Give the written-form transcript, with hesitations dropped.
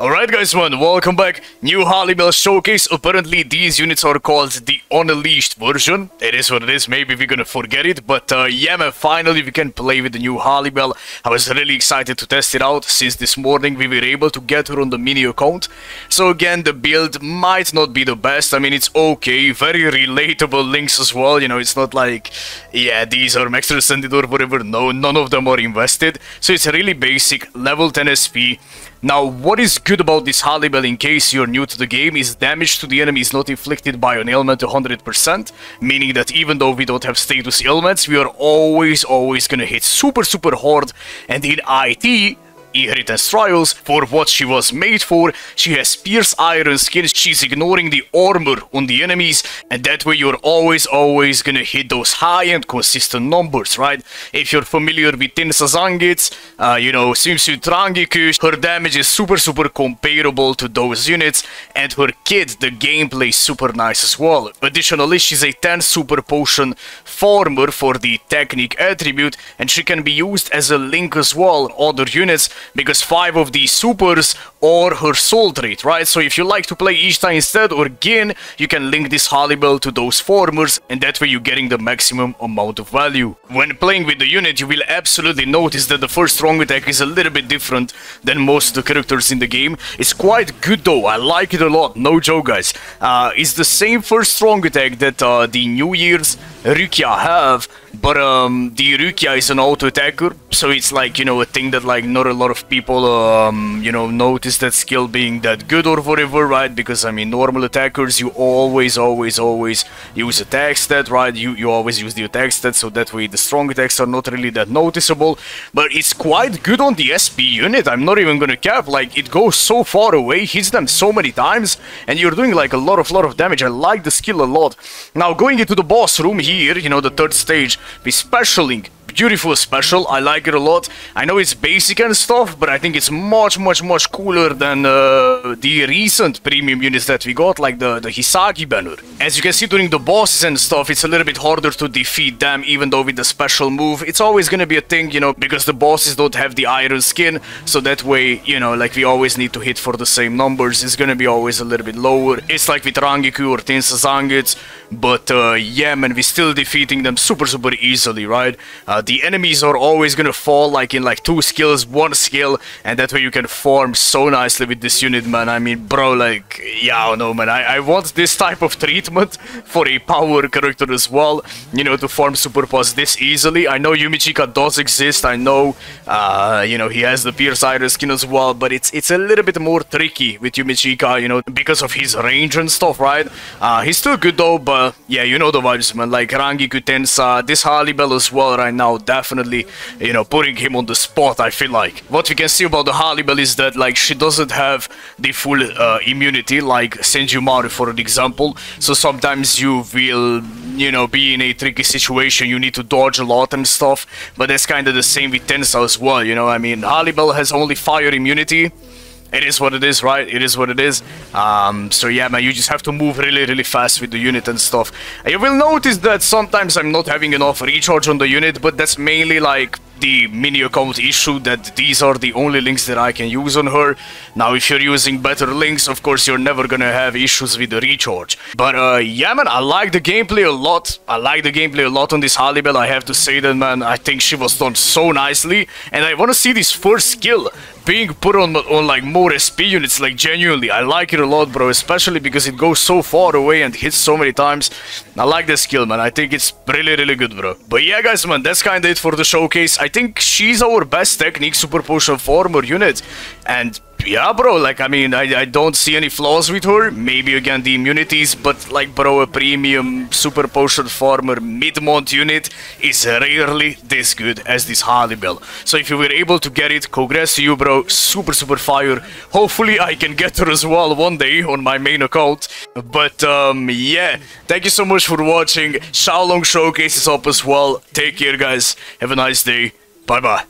Alright guys, welcome back. New Halibel showcase. Apparently these units are called the unleashed version. It is what it is, maybe we're gonna forget it. But yeah man, finally we can play with the new Halibel. I was really excited to test it out since this morning we were able to get her on the mini account. So again, the build might not be the best. I mean, it's okay, very relatable links as well. You know, it's not like, yeah, these are Max Transcended or whatever. No, none of them are invested. So it's really basic, level 10 SP. Now, what is good about this Halibel, in case you're new to the game, is damage to the enemy is not inflicted by an ailment 100%, meaning that even though we don't have status ailments, we are always gonna hit super hard, and in IT, Inheritance trials, for what she was made for, she has pierce iron skin. She's ignoring the armor on the enemies, and that way you're always gonna hit those high and consistent numbers, right? If you're familiar with Tinsazangits, you know, Swimsuit Trangiku, her damage is super comparable to those units, and her kit, the gameplay is super nice as well. Additionally, she's a 10 super potion farmer for the technique attribute, and she can be used as a link as well on other units, because 5 of these supers are her soul trait, right? So if you like to play Ishta instead or Gin, you can link this Halibel to those farmers, and that way you're getting the maximum amount of value. When playing with the unit, you will absolutely notice that the first strong attack is a little bit different than most of the characters in the game. It's quite good though, I like it a lot, no joke guys. It's the same first strong attack that the New Year's Rukia have, but the Rukia is an auto attacker, so it's like, you know, a thing that like not a lot of people you know, notice that skill being that good or whatever, right? Because I mean, normal attackers, you always use attack stat, right? You always use the attack stat, so that way the strong attacks are not really that noticeable. But it's quite good on the SP unit, I'm not even gonna cap. Like, it goes so far away, hits them so many times, and you're doing like a lot of damage. I like the skill a lot. Now, going into the boss room here, you know, the third stage, with specialing. Beautiful special, I like it a lot. I know it's basic and stuff, but I think it's much cooler than the recent premium units that we got, like the Hisagi banner. As you can see during the bosses and stuff, it's a little bit harder to defeat them, even though with the special move, it's always gonna be a thing, you know, because the bosses don't have the iron skin, so that way, you know, like we always need to hit for the same numbers. It's gonna be always a little bit lower. It's like with Rangiku or Tinsazangits, but yeah man, we're still defeating them super easily, right? The enemies are always gonna fall like in like 2 skills, 1 skill, and that way you can farm so nicely with this unit, man. I mean, bro, like, yeah, I don't know, man. I want this type of treatment for a power character as well, you know, to farm super pass this easily. I know Yumichika does exist, I know, you know, he has the pierce iron skin as well, but it's a little bit more tricky with Yumichika, you know, because of his range and stuff, right? He's still good though, but yeah, you know the vibes, man. Like Rangiku Tensa, this Halibel as well right now, definitely, you know, putting him on the spot, I feel like. What we can see about the Halibel is that, like, she doesn't have the full immunity, like Senjumaru, for an example. So sometimes you will, you know, be in a tricky situation, you need to dodge a lot and stuff, but that's kind of the same with Tensa as well, you know. I mean, Halibel has only fire immunity. It is what it is, right? It is what it is. So yeah, man, you just have to move really fast with the unit and stuff. You will notice that sometimes I'm not having enough recharge on the unit, but that's mainly like the mini account issue, that these are the only links that I can use on her. Now, if you're using better links, of course, you're never gonna have issues with the recharge. But yeah, man, I like the gameplay a lot. I like the gameplay a lot on this Halibel, I have to say that, man. I think she was done so nicely, and I want to see this first skill being put on like more SP units. Like, genuinely, I like it a lot, bro, especially because it goes so far away and hits so many times. I like the skill, man. I think it's really good, bro. But yeah, guys, man, that's kind of it for the showcase. I think she's our best technique super potion farmer unit, and yeah, bro, like, I mean, I don't see any flaws with her. Maybe again the immunities, but like, bro, a premium super potion farmer mid-month unit is rarely this good as this Halibel. So if you were able to get it, congrats to you, bro. Super fire. Hopefully I can get her as well one day on my main account. But yeah, thank you so much for watching. Shaolong showcase is up as well. Take care, guys. Have a nice day. Bye bye.